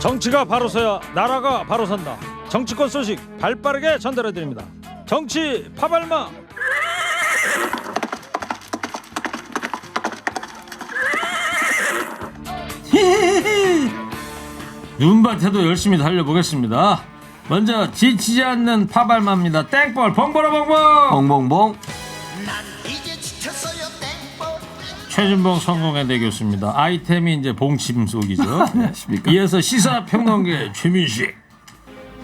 정치가 바로 서야 나라가 바로 선다. 정치권 소식 발빠르게 전달해드립니다. 정치 파발마. 눈밭에도 열심히 달려보겠습니다. 먼저 지치지 않는 파발마입니다. 땡벌 봉보라 봉봉. 봉봉봉. 최진봉 성공의 대교수입니다. 아이템이 이제 봉침 속이죠. 이어서 시사평론계 최민식.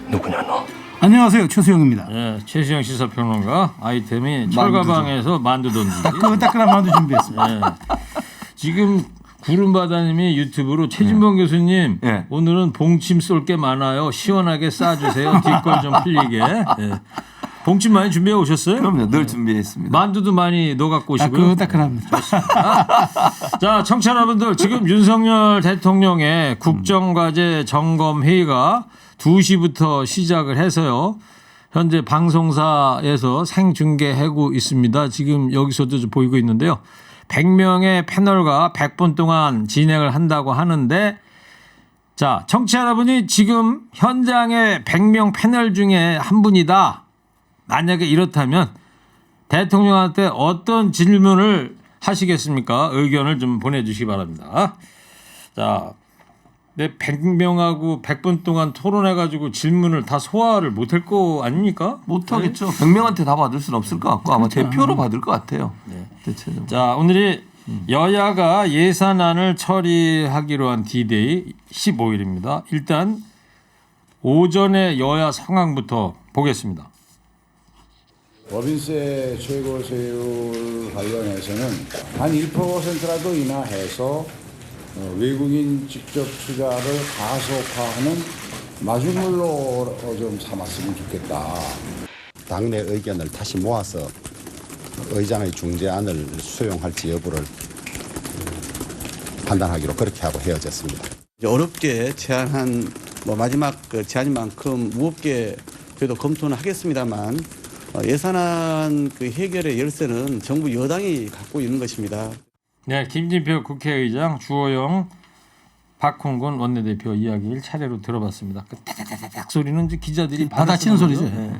누구냐 너? 안녕하세요, 최수영입니다. 네, 최수영 시사평론가. 아이템이 철가방에서 만두 던지기. 따끈따끈한 만두 준비했습니다. 네. 지금 구름바다님이 유튜브로 최진봉 교수님 네. 오늘은 봉침 쏠 게 많아요. 시원하게 싸주세요. 뒷골 좀 풀리게. 네. 봉침 많이 준비해 오셨어요? 그럼요, 늘 준비했습니다. 만두도 많이 넣어갖고 오시고요. 따끈합니다. 자, 청취자 여러분들, 지금 윤석열 대통령의 국정과제 점검 회의가 2시부터 시작을 해서요. 현재 방송사에서 생중계하고 있습니다. 지금 여기서도 보이고 있는데요. 100명의 패널과 100분 동안 진행을 한다고 하는데, 자, 청취자 여러분이 지금 현장의 100명 패널 중에 한 분이다. 만약에 이렇다면 대통령한테 어떤 질문을 하시겠습니까? 의견을 좀 보내주시기 바랍니다. 자, 내 100명하고 100분 동안 토론해가지고 질문을 다 소화를 못할 거 아닙니까? 못하겠죠. 100명한테 다 받을 수는 없을 것 같고 아마 대표로 받을 것 같아요. 네. 대체적으로. 자, 오늘이 여야가 예산안을 처리하기로 한 D-Day 15일입니다. 일단 오전에 여야 상황부터 보겠습니다. 법인세 최고세율 관련해서는 한 1%라도 인하해서 외국인 직접 투자를 가속화하는 마중물로 좀 삼았으면 좋겠다. 당내 의견을 다시 모아서 의장의 중재안을 수용할지 여부를 판단하기로 그렇게 하고 헤어졌습니다. 어렵게 제안한 마지막 제안인 만큼 무겁게 그래도 검토는 하겠습니다만 예산안 해결의 열쇠는 정부 여당이 갖고 있는 것입니다. 네, 김진표 국회의장, 주호영, 박홍근 원내대표 이야기를 차례로 들어봤습니다. 그 타닥타닥 소리는 이제 기자들이 받아치는 소리죠. 네.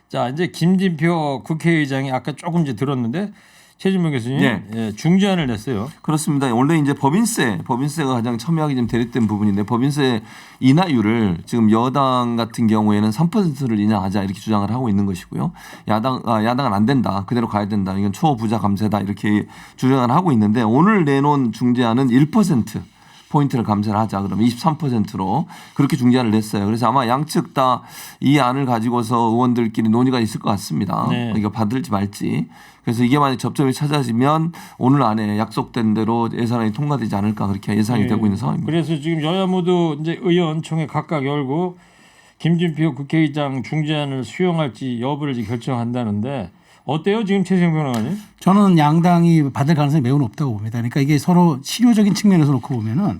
자, 이제 김진표 국회의장이 아까 조금 이제 들었는데 최진봉 교수님 네. 중재안을 냈어요. 그렇습니다. 원래 이제 법인세가 가장 첨예하게 좀 대립된 부분인데 법인세 인하율을 지금 여당 같은 경우에는 3%를 인하하자 이렇게 주장을 하고 있는 것이고요. 야당은 안 된다. 그대로 가야 된다. 이건 초부자 감세다. 이렇게 주장을 하고 있는데 오늘 내놓은 중재안은 1% 포인트를 감세를 하자. 그러면 23%로 그렇게 중재안을 냈어요. 그래서 아마 양측 다 이 안을 가지고서 의원들끼리 논의가 있을 것 같습니다. 네. 이거 받을지 말지. 그래서 이게 만약 접점이 찾아지면 오늘 안에 약속된 대로 예산안이 통과되지 않을까 그렇게 예상이 네. 되고 있는 상황입니다. 그래서 지금 여야 모두 이제 의원총회 각각 열고 김진표 국회의장 중재안을 수용할지 여부를 결정한다는데 어때요, 지금 최수영 변호사님? 저는 양당이 받을 가능성이 매우 높다고 봅니다. 그러니까 이게 서로 실효적인 측면에서 놓고 보면은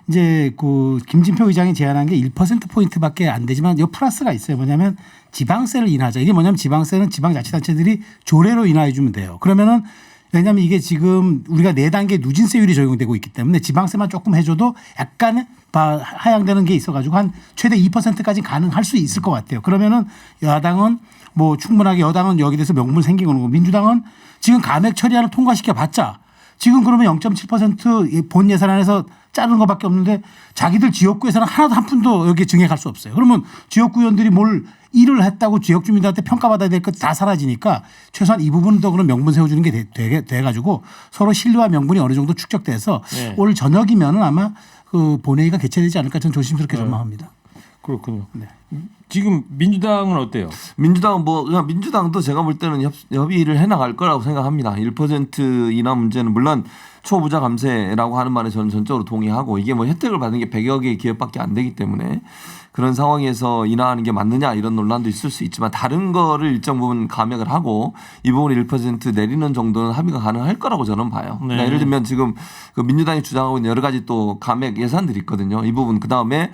이제 그 김진표 의장이 제안한 게 1%포인트밖에 안 되지만 이 플러스가 있어요. 뭐냐면 지방세를 인하하자. 이게 뭐냐면 지방세는 지방자치단체들이 조례로 인하해 주면 돼요. 그러면은 왜냐하면 이게 지금 우리가 4단계 누진세율이 적용되고 있기 때문에 지방세만 조금 해줘도 약간 하향되는 게 있어가지고 한 최대 2%까지 가능할 수 있을 것 같아요. 그러면은 야당은 뭐 충분하게 여당은 여기 대해서 명분 생기고 오는 거고 민주당은 지금 감액 처리안을 통과시켜 봤자 지금 그러면 0.7% 본 예산안에서 자르는 것밖에 없는데 자기들 지역구에서는 하나도 한 푼도 여기 증액할 수 없어요. 그러면 지역구 의원들이 뭘 일을 했다고 지역 주민들한테 평가받아야 될 것 다 사라지니까 최소한 이 부분도 그런 명분 세워주는 게 돼가지고 서로 신뢰와 명분이 어느 정도 축적돼서 네. 올 저녁이면은 아마 그 본회의가 개최되지 않을까 저는 조심스럽게 전망합니다. 그렇군요. 네. 지금 민주당은 어때요? 민주당도 제가 볼 때는 협의를 해나갈 거라고 생각합니다. 1% 인하 문제는 물론 초부자 감세라고 하는 말에 저는 전적으로 동의하고 이게 뭐 혜택을 받는 게 100여 개의 기업밖에 안 되기 때문에 그런 상황에서 인하하는 게 맞느냐 이런 논란도 있을 수 있지만 다른 거를 일정 부분 감액을 하고 이 부분을 1% 내리는 정도는 합의가 가능할 거라고 저는 봐요. 네. 그러니까 예를 들면 지금 그 민주당이 주장하고 있는 여러 가지 또 감액 예산들이 있거든요. 이 부분 그다음에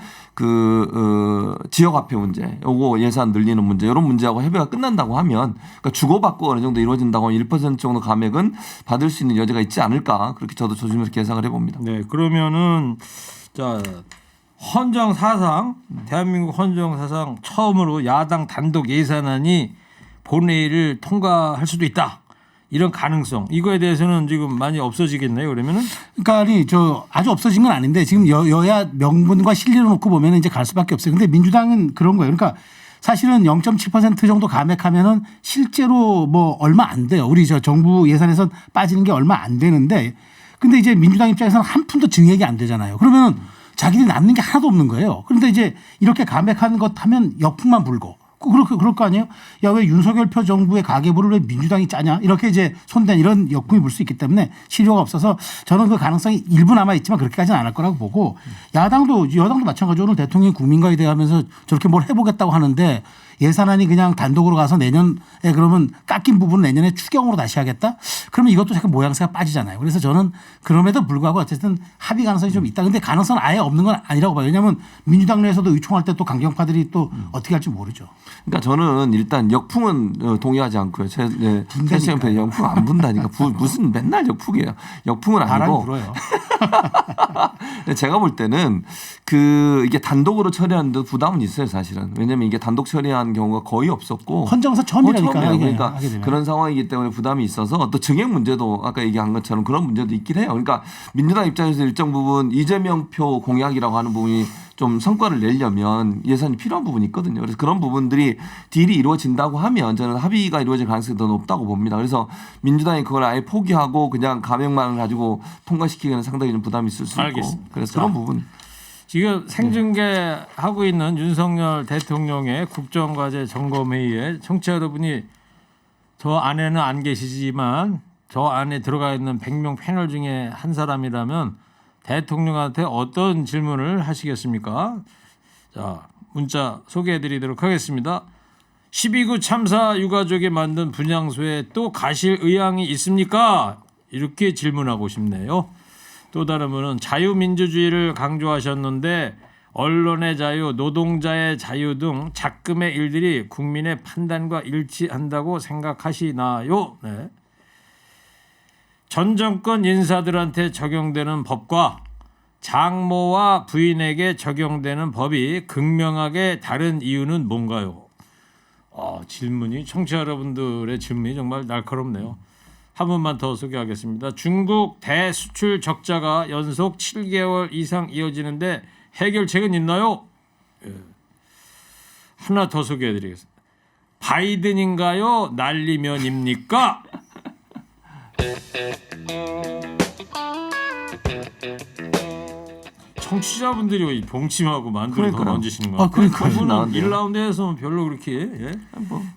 지역화폐 문제 문제, 요거 예산 늘리는 문제, 이런 문제하고 협의가 끝난다고 하면 그러니까 주고받고 어느 정도 이루어진다고 하면 1% 정도 감액은 받을 수 있는 여지가 있지 않을까 그렇게 저도 조심스럽게 예상을 해봅니다. 네, 그러면은 자 헌정 사상 대한민국 헌정 사상 처음으로 야당 단독 예산안이 본회의를 통과할 수도 있다. 이런 가능성 이거에 대해서는 지금 많이 없어지겠네요. 그러면은 그러니까 아니 저 아주 없어진 건 아닌데 지금 여야 명분과 실리를 놓고 보면 이제 갈 수밖에 없어요. 근데 민주당은 그런 거예요. 그러니까 사실은 0.7% 정도 감액하면은 실제로 뭐 얼마 안 돼요. 우리 저 정부 예산에서 빠지는 게 얼마 안 되는데 근데 이제 민주당 입장에서는 한 푼도 증액이 안 되잖아요. 그러면 자기들이 남는 게 하나도 없는 거예요. 그런데 이제 이렇게 감액한 것 하면 역풍만 불고 그럴 거 아니에요? 야, 왜 윤석열 표 정부의 가계부를 왜 민주당이 짜냐? 이렇게 이제 손댄 이런 역풍이 불 수 있기 때문에 실효가 없어서 저는 그 가능성이 일부 남아 있지만 그렇게까지는 않을 거라고 보고 여당도 마찬가지로 오늘 대통령이 국민과에 대하면서 저렇게 뭘 해보겠다고 하는데 예산안이 그냥 단독으로 가서 내년에 그러면 깎인 부분은 내년에 추경으로 다시 하겠다? 그러면 이것도 잠깐 모양새가 빠지잖아요. 그래서 저는 그럼에도 불구하고 어쨌든 합의 가능성이 좀 있다. 근데 가능성은 아예 없는 건 아니라고 봐요. 왜냐하면 민주당 내에서도 의총할 때 또 강경파들이 또 어떻게 할지 모르죠. 그러니까 저는 일단 역풍은 동의하지 않고요. 최수영편 역풍 안 분다니까 무슨 맨날 역풍이에요. 역풍은 아니고. 바람이 불어요. 제가 볼 때는 이게 단독으로 처리하는데 부담은 있어요, 사실은. 왜냐하면 이게 단독 처리한 경우가 거의 없었고 헌정사 처음이라니까. 처음이에요. 그러니까 그런 상황이기 때문에 부담이 있어서 또 증액 문제도 아까 얘기한 것처럼 그런 문제도 있긴 해요. 그러니까 민주당 입장에서 일정 부분 이재명 표 공약이라고 하는 부분이 좀 성과를 내려면 예산이 필요한 부분이 있거든요. 그래서 그런 부분들이 딜이 이루어진다고 하면 저는 합의가 이루어질 가능성이 더 높다고 봅니다. 그래서 민주당이 그걸 아예 포기하고 그냥 감액만을 가지고 통과시키기는 상당히 좀 부담이 있을 수 있고. 알겠습니다. 그래서 그런 부분. 지금 생중계하고 있는 윤석열 대통령의 국정과제 점검회의에 청취자 여러분이 저 안에는 안 계시지만 저 안에 들어가 있는 100명 패널 중에 한 사람이라면 대통령한테 어떤 질문을 하시겠습니까? 자, 문자 소개해드리도록 하겠습니다. 12구 참사 유가족이 만든 분향소에 또 가실 의향이 있습니까? 이렇게 질문하고 싶네요. 또 다른 분은 자유민주주의를 강조하셨는데 언론의 자유, 노동자의 자유 등 작금의 일들이 국민의 판단과 일치한다고 생각하시나요? 네. 전 정권 인사들한테 적용되는 법과 장모와 부인에게 적용되는 법이 극명하게 다른 이유는 뭔가요? 질문이 청취자 여러분들의 질문이 정말 날카롭네요. 한 번만 더 소개하겠습니다. 중국 대수출 적자가 연속 7개월 이상 이어지는데 해결책은 있나요? 예. 하나 더 소개해드리겠습니다. 바이든인가요? 난리면입니까? 청취자분들이 봉침하고 만두를 더 얹으시는 거예요. 그러니까요. 그분은 1라운드에서 별로 그렇게. 예?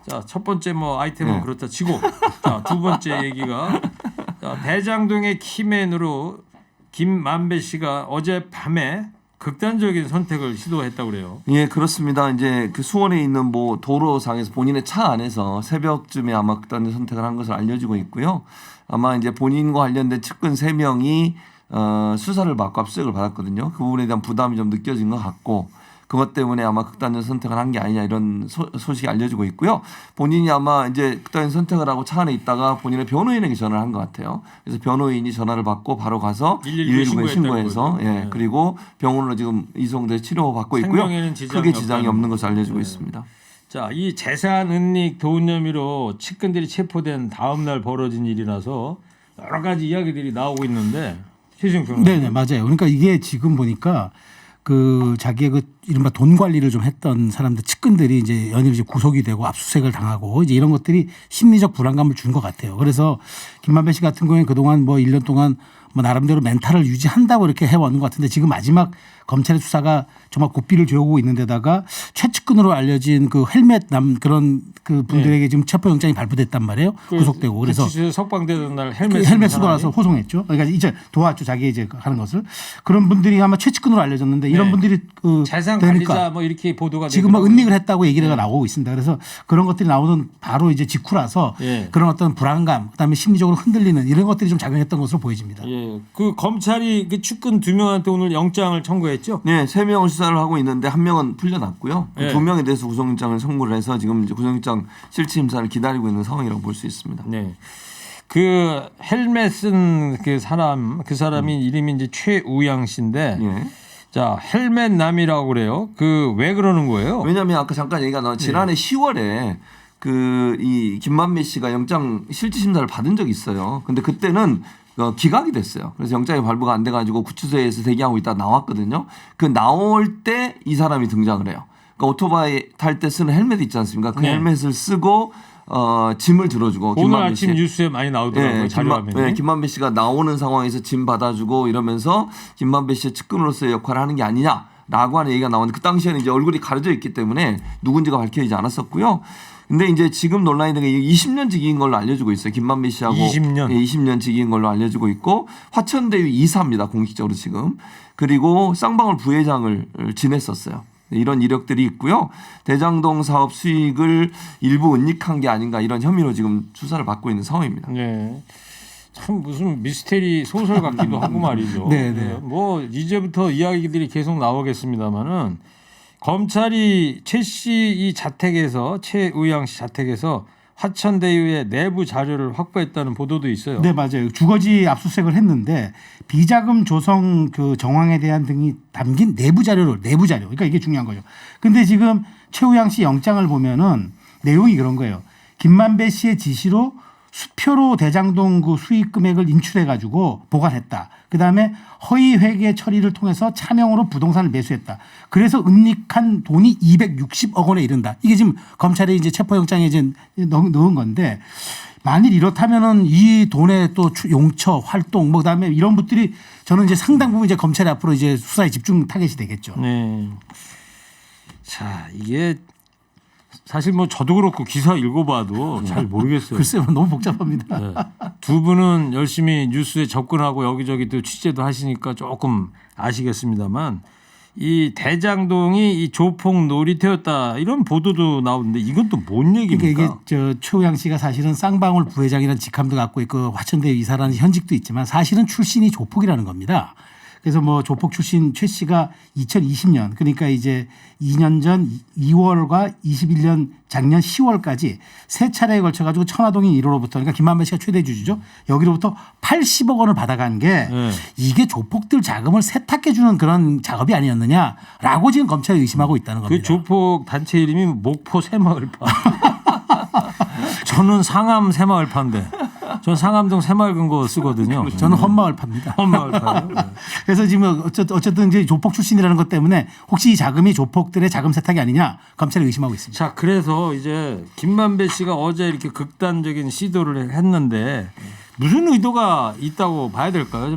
자, 첫 번째 아이템은 그렇다 치고 자, 두 번째 얘기가 자, 대장동의 키맨으로 김만배 씨가 어젯밤에 극단적인 선택을 시도했다고 그래요. 예, 그렇습니다. 이제 그 수원에 있는 뭐 도로상에서 본인의 차 안에서 새벽쯤에 아마 극단적 선택을 한 것으로 알려지고 있고요. 아마 이제 본인과 관련된 측근 3명이 수사를 받고 압수수색을 받았거든요. 그 부분에 대한 부담이 좀 느껴진 것 같고 그것 때문에 아마 극단적 선택을 한 게 아니냐 이런 소식이 알려지고 있고요. 본인이 아마 이제 극단적 선택을 하고 차 안에 있다가 본인의 변호인에게 전화를 한 것 같아요. 그래서 변호인이 전화를 받고 바로 가서 119에 신고해서 예, 그리고 병원으로 지금 이송돼 치료받고 있고요. 크게 지장이 없는 것으로 알려지고 있습니다. 자, 이 재산 은닉 도운 혐의로 측근들이 체포된 다음 날 벌어진 일이라서 여러 가지 이야기들이 나오고 있는데 최수영 변호사. 네, 맞아요. 그러니까 이게 지금 보니까 그 자기의 그 이른바 돈 관리를 좀 했던 사람들 측근들이 이제 연일 이제 구속이 되고 압수수색을 당하고 이제 이런 것들이 심리적 불안감을 준 것 같아요. 그래서 김만배 씨 같은 경우에 그동안 뭐 1년 동안 뭐 나름대로 멘탈을 유지한다고 이렇게 해왔는 것 같은데 지금 마지막 검찰의 수사가 정말 고삐를 죄우고 있는 데다가 최측근으로 알려진 그 헬멧 그런 그 분들에게 지금 체포영장이 발부됐단 말이에요. 구속되고 그래서 석방되던 날 헬멧 쓰고 나서 호송했죠. 그러니까 이제 도왔죠. 자기 이제 하는 것을. 그런 분들이 아마 최측근으로 알려졌는데 이런 분들이 그 재산 영장 가리자 뭐 이렇게 보도가 지금 뭐 되더라고요. 은닉을 했다고 얘기가 나오고 있습니다. 그래서 그런 것들이 나오는 바로 이제 직후라서 예. 그런 어떤 불안감, 그다음에 심리적으로 흔들리는 이런 것들이 좀 작용했던 것으로 보여집니다. 예, 그 검찰이 그 측근 2명한테 오늘 영장을 청구했죠. 네, 3명을 수사를 하고 있는데 1명은 풀려났고요. 예. 2명에 대해서 구속영장을 청구를 해서 지금 이제 구속영장 실질 심사를 기다리고 있는 상황이라고 볼 수 있습니다. 네. 그 헬멧 쓴 그 사람이 이름이 이제 최우양 씨인데 예. 자, 헬멧남이라고 그래요. 그 왜 그러는 거예요? 왜냐하면 아까 잠깐 얘기가 나온 지난해 예. 10월에 그 이 김만배 씨가 영장 실질 심사를 받은 적이 있어요. 근데 그때는 기각이 됐어요. 그래서 영장이 발부가 안 돼가지고 구치소에서 대기하고 있다 나왔거든요. 그 나올 때 이 사람이 등장을 해요. 그러니까 오토바이 탈 때 쓰는 헬멧 있지 않습니까? 그 네. 헬멧을 쓰고 짐을 들어주고 오늘 김만배 아침 씨. 뉴스에 많이 나오더라고요. 자료화면이. 네, 김만배 씨가 나오는 상황에서 짐 받아주고 이러면서 김만배 씨의 측근으로서의 역할을 하는 게 아니냐라고 하는 얘기가 나오는데 그 당시에는 이제 얼굴이 가려져 있기 때문에 누군지가 밝혀지지 않았었고요. 근데 이제 지금 논란이 된 게 20년 직인 걸로 알려지고 있어요. 김만배 씨하고 20년. 예, 20년 직인 걸로 알려지고 있고 화천대유 이사입니다. 공식적으로 지금. 그리고 쌍방울 부회장을 지냈었어요. 이런 이력들이 있고요. 대장동 사업 수익을 일부 은닉한 게 아닌가 이런 혐의로 지금 수사를 받고 있는 상황입니다. 네. 참 무슨 미스테리 소설 같기도 하고 말이죠. 네, 네. 뭐 이제부터 이야기들이 계속 나오겠습니다만은 검찰이 최 씨 이 자택에서 최우양 씨 자택에서 화천대유의 내부 자료를 확보했다는 보도도 있어요. 네, 맞아요. 주거지 압수수색을 했는데 비자금 조성 그 정황에 대한 등이 담긴 내부 자료. 그러니까 이게 중요한 거죠. 근데 지금 최우양 씨 영장을 보면은 내용이 그런 거예요. 김만배 씨의 지시로 수표로 대장동 그 수익 금액을 인출해 가지고 보관했다. 그다음에 허위 회계 처리를 통해서 차명으로 부동산을 매수했다. 그래서 은닉한 돈이 260억 원에 이른다. 이게 지금 검찰이 이제 체포영장에 이제 넣은 건데 만일 이렇다면은 이 돈의 또 용처 활동 뭐 그다음에 이런 것들이 저는 이제 상당 부분 이제 검찰이 앞으로 이제 수사에 집중 타겟이 되겠죠. 네. 자, 이게 사실 뭐 저도 그렇고 기사 읽어봐도 잘 모르겠어요. 글쎄요, 너무 복잡합니다. 네. 두 분은 열심히 뉴스에 접근하고 여기저기 또 취재도 하시니까 조금 아시겠습니다만 이 대장동이 이 조폭 놀이터였다 이런 보도도 나오는데 이건 또 뭔 얘기입니까? 그러니까 이게 저 최우양 씨가 사실은 쌍방울 부회장이라는 직함도 갖고 있고 화천대유 이사라는 현직도 있지만 사실은 출신이 조폭이라는 겁니다. 그래서 뭐 조폭 출신 최 씨가 2020년 그러니까 이제 2년 전 2월과 21년 작년 10월까지 세 차례에 걸쳐 가지고 천화동인 1호로부터 그러니까 김만배 씨가 최대 주주죠. 여기로부터 80억 원을 받아간 게 이게 조폭들 자금을 세탁해 주는 그런 작업이 아니었느냐라고 지금 검찰이 의심하고 있다는 겁니다. 그 조폭 단체 이름이 목포 새마을파. 저는 상암 새마을파인데 전 상암동 새마을금고 쓰거든요. 저는 헛마을파입니다. 헛마을파요. 그래서 지금 어쨌든 이제 조폭 출신이라는 것 때문에 혹시 이 자금이 조폭들의 자금 세탁이 아니냐 검찰이 의심하고 있습니다. 자, 그래서 이제 김만배 씨가 어제 이렇게 극단적인 시도를 했는데 무슨 의도가 있다고 봐야 될까요?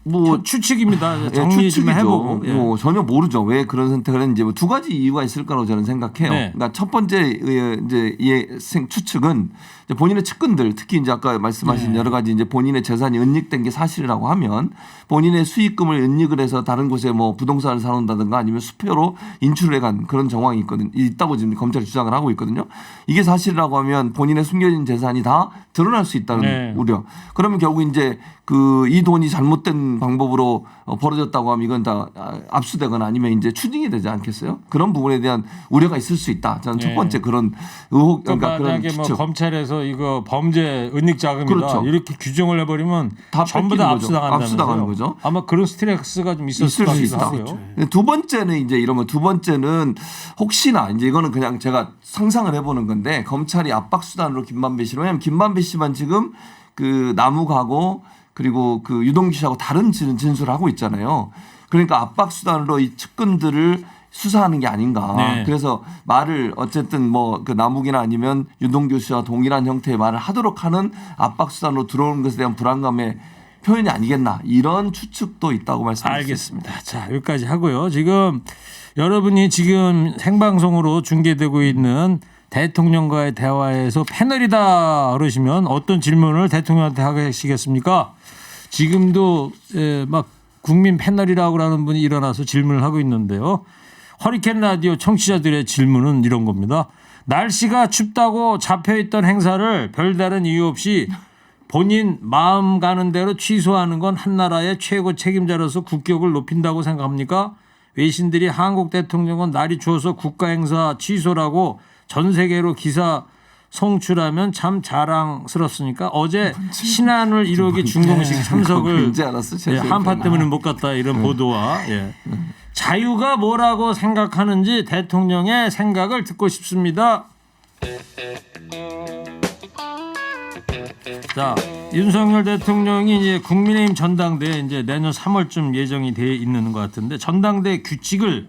뭐 추측입니다. 정리 추측이죠. 좀 해보고. 예. 뭐 전혀 모르죠. 왜 그런 선택을 했는지 뭐 두 가지 이유가 있을 거라고 저는 생각해요. 네. 그러니까 첫 번째 이제 추측은 이제 본인의 측근들 특히 이제 아까 말씀하신 여러 가지 이제 본인의 재산이 은닉된 게 사실이라고 하면 본인의 수익금을 은닉을 해서 다른 곳에 뭐 부동산을 사놓는다든가 아니면 수표로 인출해간 그런 정황이 있다고 지금 검찰이 주장을 하고 있거든요. 이게 사실이라고 하면 본인의 숨겨진 재산이 다 드러날 수 있다는 네. 우려. 그러면 결국 이제 이 돈이 잘못된 방법으로 벌어졌다고 하면 이건 다 압수되거나 아니면 이제 추징이 되지 않겠어요? 그런 부분에 대한 우려가 있을 수 있다. 저는 첫 번째 그런 의혹, 그러니까 그런 만약에 뭐 추측. 검찰에서 이거 범죄 은닉 자금이다 그렇죠. 이렇게 규정을 해버리면 다 전부 다 뺏기는 거죠. 압수당하는 거죠. 아마 그런 스트레스가 좀 있을 수 있다. 있어요. 두 번째는 이제 이런 거. 두 번째는 혹시나 이제 이거는 그냥 제가 상상을 해보는 건데 검찰이 압박 수단으로 김만배 씨로 왜냐하면 김만배 씨만 지금 그 남욱하고 그리고 그 유동규 씨하고 다른 진술을 하고 있잖아요. 그러니까 압박 수단으로 이 측근들을 수사하는 게 아닌가. 네. 그래서 말을 어쨌든 뭐 그 남욱이나 아니면 유동규 씨와 동일한 형태의 말을 하도록 하는 압박 수단으로 들어오는 것에 대한 불안감의 표현이 아니겠나 이런 추측도 있다고 말씀드렸습니다. 알겠습니다. 자, 여기까지 하고요. 지금 여러분이 지금 생방송으로 중계되고 있는 대통령과의 대화에서 패널이다 그러시면 어떤 질문을 대통령한테 하시겠습니까? 지금도 막 국민 패널이라고 하는 분이 일어나서 질문을 하고 있는데요. 허리케인 라디오 청취자들의 질문은 이런 겁니다. 날씨가 춥다고 잡혀있던 행사를 별다른 이유 없이 본인 마음 가는 대로 취소하는 건 한나라의 최고 책임자로서 국격을 높인다고 생각합니까? 외신들이 한국 대통령은 날이 추워서 국가행사 취소라고 전 세계로 기사 송출하면 참 자랑스럽으니까 어제 신안을 1호기 중공식 참석을 이제 알았어. 한파 때문에 못 갔다 이런 보도와 자유가 뭐라고 생각하는지 대통령의 생각을 듣고 싶습니다. 자, 윤석열 대통령이 이제 국민의힘 전당대회 이제 내년 3월쯤 예정이 돼 있는 것 같은데 전당대 규칙을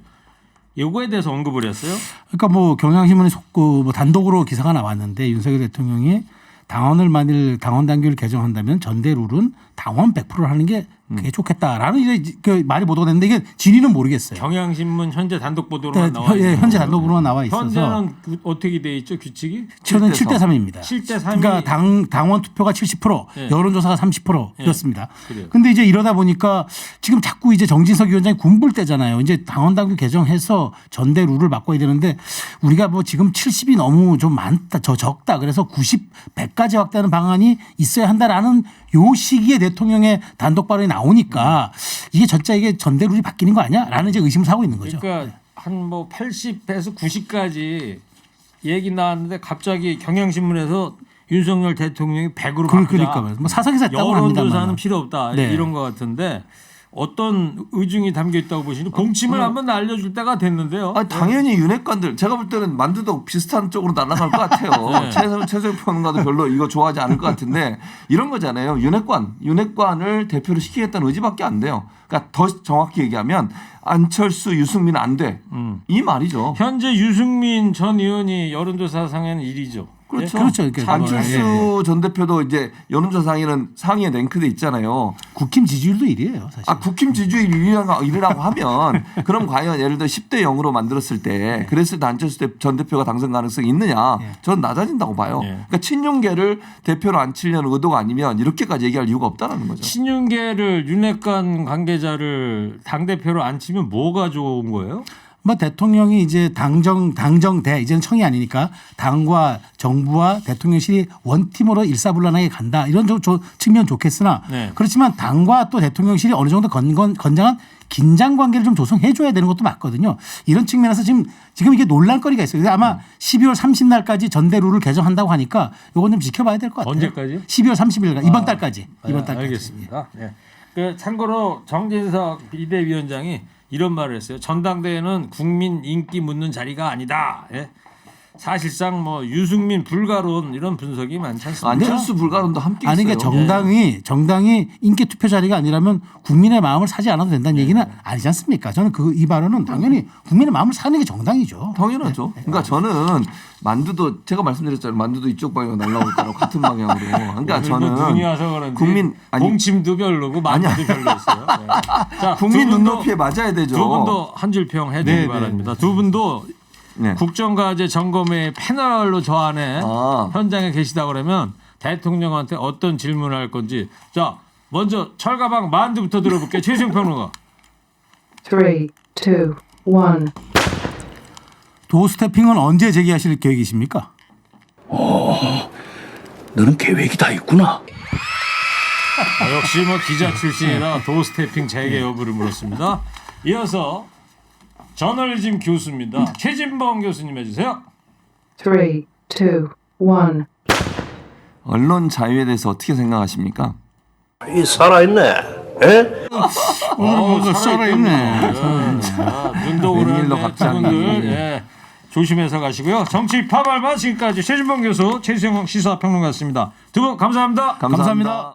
요거에 대해서 언급을 했어요. 그러니까 뭐 경향신문에 속고 뭐 단독으로 기사가 나왔는데 윤석열 대통령이 당원을 만일 당원 당규를 개정한다면 전대 룰은 당원 100%를 하는 게 그게 좋겠다라는 이제 그 말이 보도가 됐는데 이게 진위는 모르겠어요. 경향신문 현재 단독 보도로만 나와 있어요. 예, 현재 단독으로만 나와 있어서 현재는 어떻게 돼 있죠 규칙이? 저는 7대 3입니다. 7대 3이 그러니까 당원 투표가 70%, 예. 여론조사가 30%였습니다. 그래요. 근데 이제 이러다 보니까 지금 자꾸 이제 정진석 위원장이 군불 때잖아요. 이제 당원 당규 개정해서 전대 룰을 바꿔야 되는데 우리가 뭐 지금 70이 너무 좀 많다, 적다. 그래서 90, 100까지 확대하는 방안이 있어야 한다라는 요 시기에 대통령의 단독 발언이 나오니까 이게 진짜 이게 전대 룰이 바뀌는 거 아니야?라는 이제 의심을 사고 있는 거죠. 그러니까 한 뭐 80에서 90까지 얘기 나왔는데 갑자기 경향신문에서 윤석열 대통령이 100으로 바꾸자. 그러니까 뭐 사석에서 했다고 합니다만. 여론조사는 필요 없다. 네. 이런 것 같은데 어떤 의중이 담겨 있다고 보시니 공침을 한번 알려줄 때가 됐는데요. 당연히 윤핵관들 제가 볼 때는 만두도 비슷한 쪽으로 날아갈 것 같아요. 최소영 평론가도 별로 이거 좋아하지 않을 것 같은데 이런 거잖아요. 윤핵관을 대표로 시키겠다는 의지밖에 안 돼요. 그러니까 더 정확히 얘기하면 안철수, 유승민 안 돼. 이 말이죠. 현재 유승민 전 의원이 여론조사상에는 1위죠. 그렇죠. 그렇죠. 그러니까 안철수 전 대표도 이제 여론조사상에는 상위에 랭크돼 있잖아요. 국힘 지지율도 1위예요, 사실. 국힘 지지율 1위라고 하면 그럼 과연 예를 들어 10대 0으로 만들었을 때 그랬을 때 안철수 전 대표가 당선 가능성이 있느냐? 저는 낮아진다고 봐요. 그러니까 친윤계를 대표로 안 치려는 의도가 아니면 이렇게까지 얘기할 이유가 없다는 거죠. 친윤계를 윤핵관 관계자를 당대표로 안 치면 뭐가 좋은 거예요? 뭐 대통령이 이제 당정대 이제는 청이 아니니까 당과 정부와 대통령실이 원팀으로 일사불란하게 간다 이런 측면 좋겠으나 네. 그렇지만 당과 또 대통령실이 어느 정도 건장한 긴장 관계를 좀 조성해 줘야 되는 것도 맞거든요. 이런 측면에서 지금 이게 논란거리가 있어요. 아마 12월 30날까지 전대 룰을 개정한다고 하니까 이건 좀 지켜봐야 될 것 같아요. 언제까지? 12월 30일 이번 달까지. 이번 달까지. 알겠습니다. 네. 그 참고로 정진석 비대위원장이 이런 말을 했어요. 전당대회는 국민 인기 묻는 자리가 아니다. 예. 사실상 뭐 유승민 불가론 이런 분석이 많지 않습니까? 안철수 불가론도 함께 있어요. 아니 그러니까 정당이 인기 투표 자리가 아니라면 국민의 마음을 사지 않아도 된다는 얘기는 아니지 않습니까? 저는 이 발언은 당연히 국민의 마음을 사는 게 정당이죠. 당연하죠. 그러니까 저는 만두도 제가 말씀드렸잖아요. 만두도 이쪽 방향으로 날라올 거라고 같은 방향으로. 그러니까 저는 눈이 와서 그런지 국민 공침도 별로고 만두도 별로였어요. 네. 자, 국민 눈높이에 맞아야 되죠. 두 분도 한 줄 평 해주기 바랍니다. 두 분도 국정과제 점검회 패널로 저 안에 현장에 계시다 그러면 대통령한테 어떤 질문을 할 건지 자 먼저 철가방 만두부터 들어볼게요. 최수영 평론가. 3, 2, 1. 도스태핑은 언제 재개하실 계획이십니까? 너는 계획이 다 있구나. 역시 뭐 기자 출신이라 도스태핑 재개 여부를 물었습니다. 이어서 저널리즘 교수입니다. 최진봉 교수님 해주세요. 3, 2, 1. 언론 자유에 대해서 어떻게 생각하십니까? 이 살아있네. 에? 살아있네. 눈도 웬일로 오르는데 갑자기. 분들 조심해서 가시고요. 정치 파발마 지금까지 최진봉 교수, 최수영 시사평론가였습니다. 두 분 감사합니다. 감사합니다.